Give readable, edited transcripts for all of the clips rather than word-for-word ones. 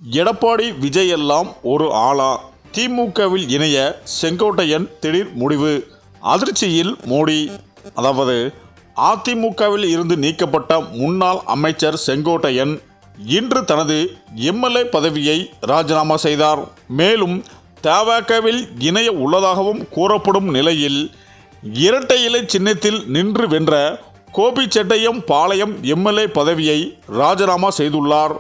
எடப்பாடி விஜய் எல்லாம் ஒரு ஆளா? திமுகவில் இணைய செங்கோட்டையன் திடீர் முடிவு. அதிர்ச்சியில் மோடி. அதாவது அதிமுகவில் இருந்து நீக்கப்பட்ட முன்னாள் அமைச்சர் செங்கோட்டையன் இன்று தனது எம்எல்ஏ பதவியை ராஜினாமா செய்தார். மேலும் தவகவில் இணைய உள்ளதாகவும் கூறப்படும் நிலையில் இரட்டை இலை சின்னத்தில் நின்று வென்ற கோபிச்செட்டியம் பாளையம் எம்எல்ஏ பதவியை ராஜினாமா செய்துள்ளார்.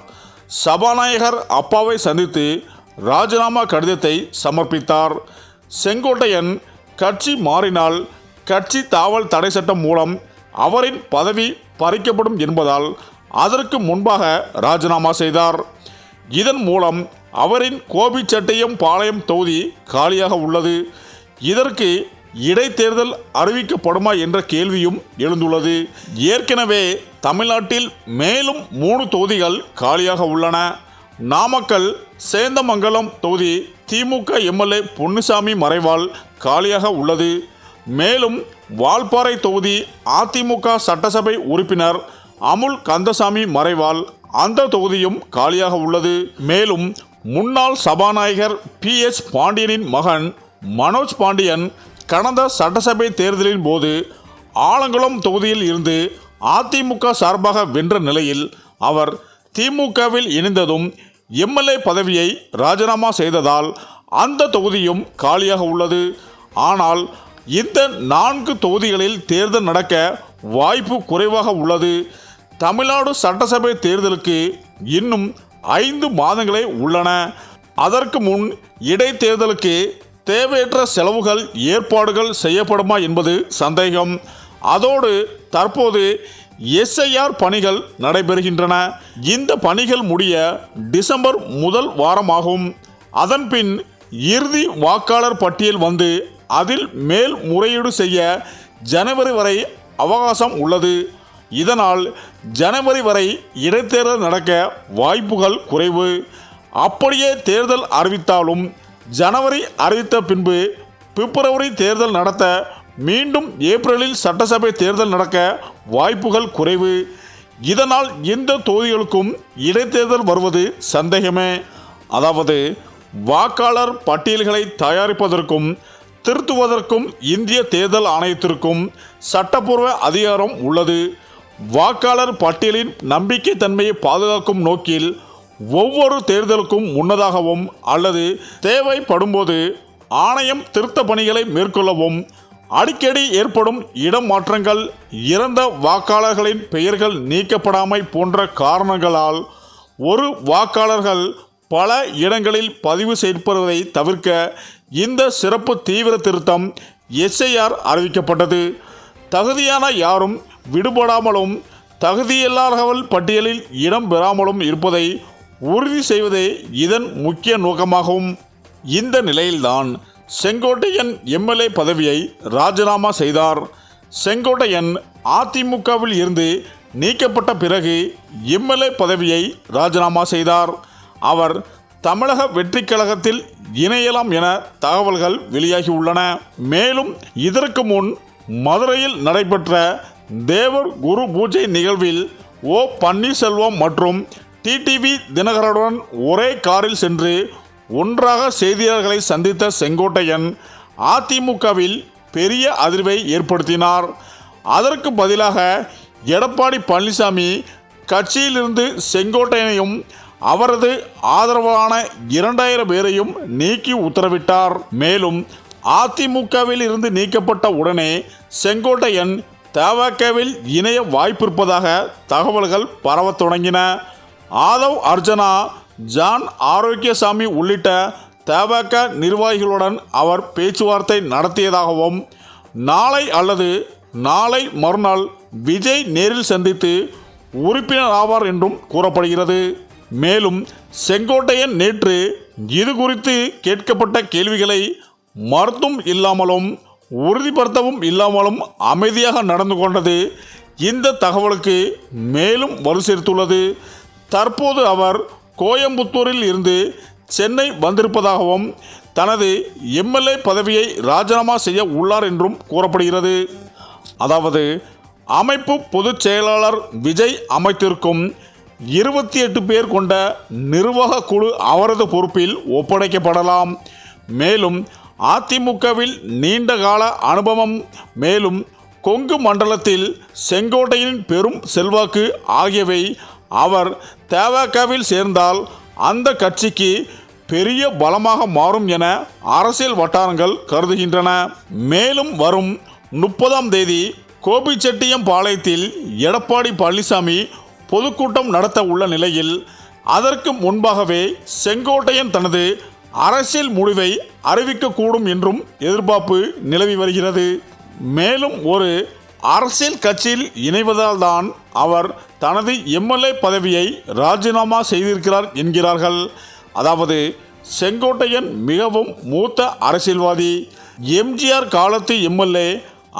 சபாநாயகர் அப்பாவை சந்தித்து ராஜினாமா கடிதத்தை சமர்ப்பித்தார். செங்கோட்டையன் கட்சி மாறினால் கட்சி தாவல் தடை சட்டம் மூலம் அவரின் பதவி பறிக்கப்படும் என்பதால் அதற்கு முன்பாக ராஜினாமா செய்தார். இதன் மூலம் அவரின் கோபிச்செட்டியம் பாளையம் தொகுதி காலியாக உள்ளது. இதற்கு இடைத்தேர்தல் அறிவிக்கப்படுமா என்ற கேள்வியும் எழுந்துள்ளது. ஏற்கனவே தமிழ்நாட்டில் மேலும் 3 தொகுதிகள் காலியாக உள்ளன. நாமக்கல் சேந்தமங்கலம் தொகுதி திமுக எம்எல்ஏ பொன்னுசாமி மறைவால் காலியாக உள்ளது. மேலும் வால்பாறை தொகுதி அதிமுக சட்டசபை உறுப்பினர் அமுல் கந்தசாமி மறைவால் அந்த தொகுதியும் காலியாக உள்ளது. மேலும் முன்னாள் சபாநாயகர் PS பாண்டியனின் மகன் மனோஜ் பாண்டியன் கடந்த சட்டசபை தேர்தலின் போது ஆலங்குளம் தொகுதியில் இருந்து அதிமுக சார்பாக வென்ற நிலையில் அவர் திமுகவில் இணைந்ததும் எம்எல்ஏ பதவியை ராஜினாமா செய்ததால் அந்த தொகுதியும் காலியாக உள்ளது. ஆனால் இந்த 4 தொகுதிகளில் தேர்தல் நடக்க வாய்ப்பு குறைவாக உள்ளது. தமிழ்நாடு சட்டசபை தேர்தலுக்கு இன்னும் 5 மாதங்களே உள்ளன. அதற்கு முன் இடைத்தேர்தலுக்கு தேவையற்ற செலவுகள் ஏற்பாடுகள் செய்யப்படுமா என்பது சந்தேகம். அதோடு தற்போது SIR பணிகள் நடைபெறுகின்றன. இந்த பணிகள் முடிய டிசம்பர் முதல் வாரமாகும். அதன்பின் இறுதி வாக்காளர் பட்டியல் வந்து அதில் மேல் முறையீடு செய்ய ஜனவரி வரை அவகாசம் உள்ளது. இதனால் ஜனவரி வரை இடைத்தேர்தல் நடக்க வாய்ப்புகள் குறைவு. அப்படியே தேர்தல் அறிவித்தாலும் ஜனவரி அறிவித்த பின்பு பிப்ரவரி தேர்தல் நடத்த மீண்டும் ஏப்ரலில் சட்டசபை தேர்தல் நடக்க வாய்ப்புகள் குறைவு. இதனால் இந்த தொகுதிகளுக்கும் இடைத்தேர்தல் வருவது சந்தேகமே. அதாவது வாக்காளர் பட்டியல்களை தயாரிப்பதற்கும் திருத்துவதற்கும் இந்திய தேர்தல் ஆணையத்திற்கும் சட்டப்பூர்வ அதிகாரம் உள்ளது. வாக்காளர் பட்டியலின் நம்பிக்கைத்தன்மையை பாதுகாக்கும் நோக்கில் ஒவ்வொரு தேர்தலுக்கும் முன்னதாகவும் அல்லது தேவைப்படும்போது ஆணையம் திருத்த பணிகளை மேற்கொள்ளவும், அடிக்கடி ஏற்படும் இடம் மாற்றங்கள், இறந்த வாக்காளர்களின் பெயர்கள் நீக்கப்படாமை போன்ற காரணங்களால் ஒரு வாக்காளர்கள் பல இடங்களில் பதிவு செய்யப்படுவதை தவிர்க்க இந்த சிறப்பு தீவிர திருத்தம் SIR அறிவிக்கப்பட்டது. தகுதியான யாரும் விடுபடாமலும் தகுதியில்லாதவர்கள் பட்டியலில் இடம் பெறாமலும் இருப்பதை உறுதி செய்வதே இதன் முக்கிய நோக்கமாகும். இந்த நிலையில்தான் செங்கோட்டையன் எம்எல்ஏ பதவியை ராஜினாமா செய்தார். செங்கோட்டையன் அதிமுகவில் இருந்து நீக்கப்பட்ட பிறகு எம்எல்ஏ பதவியை ராஜினாமா செய்தார். அவர் தமிழக வெற்றிக் கழகத்தில் இணையலாம் என தகவல்கள் வெளியாகியுள்ளன. மேலும் இதற்கு முன் மதுரையில் நடைபெற்ற தேவர் குரு பூஜை நிகழ்வில் O பன்னீர்செல்வம் மற்றும் TTV தினகரனுடன் ஒரே காரில் சென்று ஒன்றாக செய்தியாளர்களை சந்தித்த செங்கோட்டையன் அதிமுகவில் பெரிய அதிர்வை ஏற்படுத்தினார். அதற்கு பதிலாக எடப்பாடி பழனிசாமி கட்சியிலிருந்து செங்கோட்டையனையும் அவரது ஆதரவான 2000 பேரையும் நீக்கி உத்தரவிட்டார். மேலும் அதிமுகவில் இருந்து நீக்கப்பட்ட உடனே செங்கோட்டையன் தவகவில் இணைய வாய்ப்பிருப்பதாக தகவல்கள் பரவத் தொடங்கின. ஆதவ் அர்ஜனா, ஜான் ஆரோக்கியசாமி உள்ளிட்ட தவக நிர்வாகிகளுடன் அவர் பேச்சுவார்த்தை நடத்தியதாகவும் நாளை அல்லது நாளை மறுநாள் விஜய் நேரில் சந்தித்து உறுப்பினர் ஆவார் என்றும் கூறப்படுகிறது. மேலும் செங்கோட்டையன் நேற்று இது குறித்து கேட்கப்பட்ட கேள்விகளை மறுத்தும் இல்லாமலும் உறுதிப்படுத்தவும் இல்லாமலும் அமைதியாக நடந்து கொண்டது இந்த தகவலுக்கு மேலும் வலு சேர்த்துள்ளது. தற்போது அவர் கோயம்புத்தூரில் இருந்து சென்னை வந்திருப்பதாகவும் தனது எம்எல்ஏ பதவியை ராஜினாமா செய்ய உள்ளார் என்றும் கூறப்படுகிறது. அதாவது அமைப்பு பொதுச் செயலாளர் விஜய் அமைத்திருக்கும் 28 பேர் கொண்ட நிர்வாக குழு அவரது பொறுப்பில் ஒப்படைக்கப்படலாம். மேலும் அதிமுகவில் நீண்டகால அனுபவம், மேலும் கொங்கு மண்டலத்தில் செங்கோட்டையனின் பெரும் செல்வாக்கு ஆகியவை அவர் தவேகாவில் சேர்ந்தால் அந்த கட்சிக்கு பெரிய பலமாக மாறும் என அரசியல் வட்டாரங்கள் கருதுகின்றன. மேலும் வரும் 30ஆம் தேதி கோபிச்செட்டியம்பாளையத்தில் எடப்பாடி பழனிசாமி பொதுக்கூட்டம் நடத்த உள்ள நிலையில் அதற்கு முன்பாகவே செங்கோட்டையன் தனது அரசியல் முடிவை அறிவிக்கக்கூடும் என்றும் எதிர்பார்ப்பு நிலவி வருகிறது. மேலும் ஒரு அரசியல் கட்சியில் இணைவதால் தான் அவர் தனது எம்எல்ஏ பதவியை ராஜினாமா செய்திருக்கிறார் என்கிறார்கள். அதாவது செங்கோட்டையன் மிகவும் மூத்த அரசியல்வாதி. எம்ஜிஆர் காலத்து எம்எல்ஏ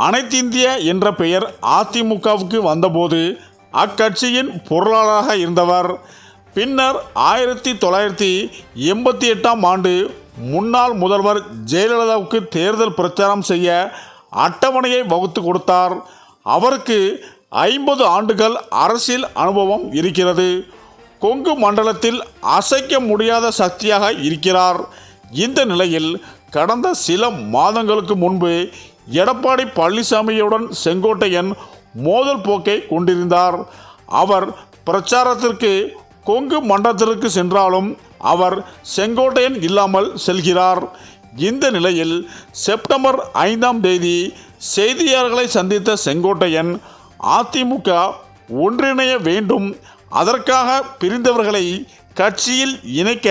அனைத்திந்திய என்ற பெயர் அதிமுகவுக்கு வந்தபோது அக்கட்சியின் பொருளாளராக இருந்தவர். பின்னர் 1988ஆம் ஆண்டு முன்னாள் முதல்வர் ஜெயலலிதாவுக்கு தேர்தல் பிரச்சாரம் செய்ய அட்டவணையை வகுத்து கொடுத்தார். அவருக்கு 50 ஆண்டுகள் அரசியல் அனுபவம் இருக்கிறது. கொங்கு மண்டலத்தில் அசைக்க முடியாத சக்தியாக இருக்கிறார். இந்த நிலையில் கடந்த சில மாதங்களுக்கு முன்பு எடப்பாடி பழனிசாமியுடன் செங்கோட்டையன் மோதல் போக்கை கொண்டிருந்தார். அவர் பிரச்சாரத்திற்கு கொங்கு மண்டலத்திற்கு சென்றாலும் அவர் செங்கோட்டையன் இல்லாமல் செல்கிறார். இந்த நிலையில் செப்டம்பர் 5ஆம் தேதி செய்தியாளர்களை சந்தித்த செங்கோட்டையன் அதிமுக ஒன்றிணைய வேண்டும், அதற்காக பிரிந்தவர்களை கட்சியில் இணைக்க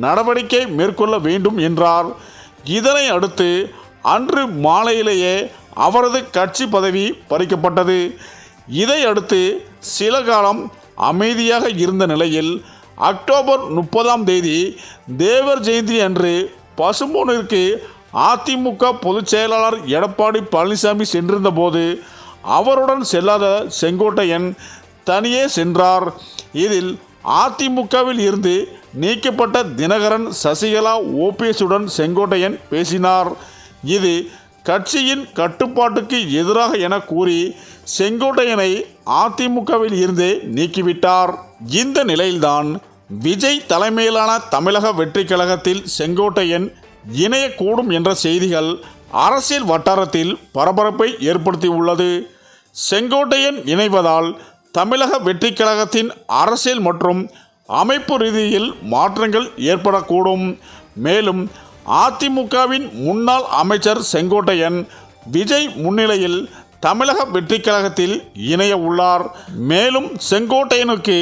நடவடிக்கை மேற்கொள்ள வேண்டும் என்றார். இதனை அடுத்து அன்று மாலையிலேயே அவரது கட்சி பதவி பறிக்கப்பட்டது. இதை அடுத்து சில காலம் அமைதியாக இருந்த நிலையில் அக்டோபர் 30ஆம் தேதி தேவர் ஜெயந்தி அன்று பசும்பொன்னிற்கு அதிமுக பொதுச் செயலாளர் எடப்பாடி பழனிசாமி சென்றிருந்த போது அவருடன் செல்லாத செங்கோட்டையன் தனியே சென்றார். இதில் அதிமுகவில் இருந்து நீக்கப்பட்ட தினகரன், சசிகலா, ஓபிஎஸ்ஸுடன் செங்கோட்டையன் பேசினார். இது கட்சியின் கட்டுப்பாட்டுக்கு எதிராக என கூறி செங்கோட்டையனை அதிமுகவில் இருந்து நீக்கிவிட்டார். இந்த நிலையில்தான் விஜய் தலைமையிலான தமிழக வெற்றி கழகத்தில் செங்கோட்டையன் இணையக்கூடும் என்ற செய்திகள் அரசியல் வட்டாரத்தில் பரபரப்பை ஏற்படுத்தியுள்ளது. செங்கோட்டையன் இணைவதால் தமிழக வெற்றி கழகத்தின் அரசியல் மற்றும் அமைப்பு ரீதியில் மாற்றங்கள் ஏற்படக்கூடும். மேலும் அதிமுகவின் முன்னாள் அமைச்சர் செங்கோட்டையன் விஜய் முன்னிலையில் தமிழக வெற்றி கழகத்தில் இணைய உள்ளார். மேலும் செங்கோட்டையனுக்கு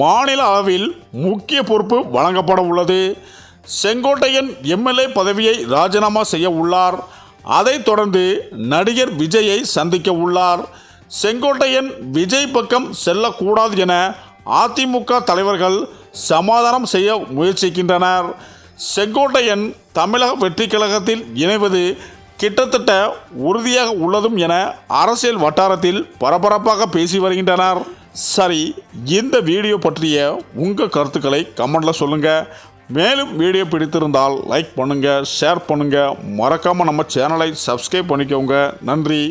மாநில அளவில் முக்கிய பொறுப்பு வழங்கப்பட உள்ளது. செங்கோட்டையன் எம்எல்ஏ பதவியை ராஜினாமா செய்ய உள்ளார். அதைத் தொடர்ந்து நடிகர் விஜயை சந்திக்க உள்ளார். செங்கோட்டையன் விஜய் பக்கம் செல்லக்கூடாது என அதிமுக தலைவர்கள் சமாதானம் செய்ய முயற்சிக்கின்றனர். செங்கோட்டையன் தமிழக வெற்றி கழகத்தில் இணைவது கிட்டத்தட்ட உறுதியாக உள்ளதும் என அரசியல் வட்டாரத்தில் பரபரப்பாக பேசி வருகின்றனர். சரி, இந்த வீடியோ பற்றிய உங்கள் கருத்துக்களை கமெண்டில் சொல்லுங்கள். மேலும் வீடியோ பிடித்திருந்தால் லைக் பண்ணுங்கள், ஷேர் பண்ணுங்கள், மறக்காமல் நம்ம சேனலை சப்ஸ்கிரைப் பண்ணிக்கோங்க. நன்றி.